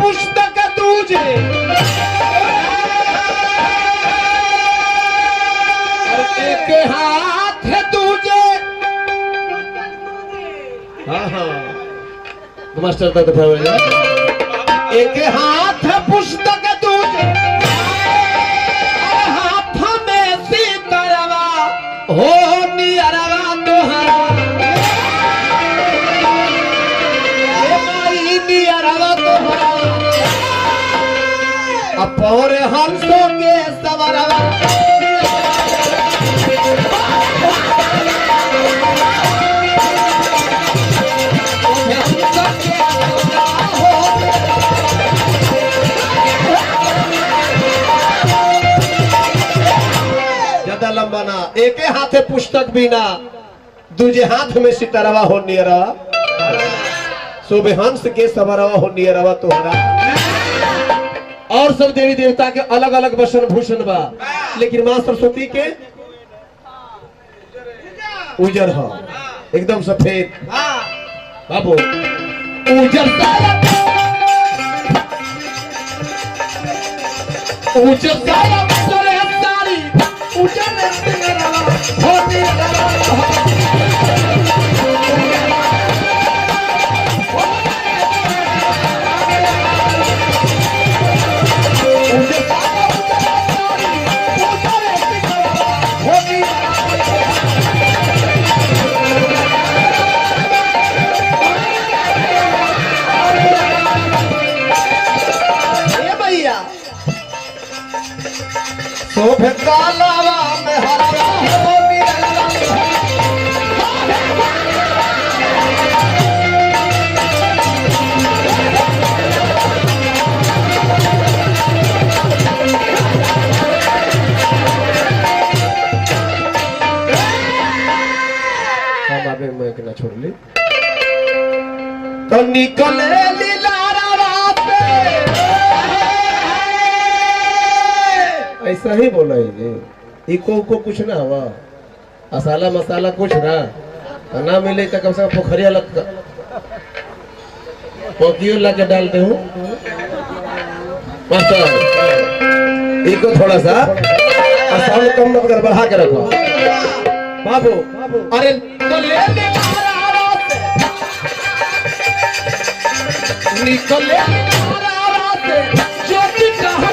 पुस्तक तुझे एक हाथ है तुझे। हाँ हाँ मास्टर तक एक हाथ है पुस्तक तुझे हाथ में सीतरवा हो नियरवा तोहरा नियरवा तोहरा अपौर हंसों के सवरवा ज्यादा लंबा ना एक हाथ है पुस्तक बिना दूजे हाथ में सितारवा हो नियरवा शोभे हंस के सवरवा हो नियरवा तोहरा। और सब देवी देवता के अलग अलग वसन भूषण बा लेकिन मां सरस्वती के उजर हो एकदम सफेद बाबू उजर उजर सारी उजर शोभे कालावा में हरा हो मैं ना छोड़ ली तो निकले लीलारा रास्ते ऐसा ही बोला इको को कुछ ना हुआ असाला मसाला कुछ ना ना मिले तो कम से कम पोखरिया लग पोकियो ला के डालते हूँ मास्टर इको थोड़ा सा आसान कम मत कर बढ़ा के रखो बाबू अरे निकले जो भी कहा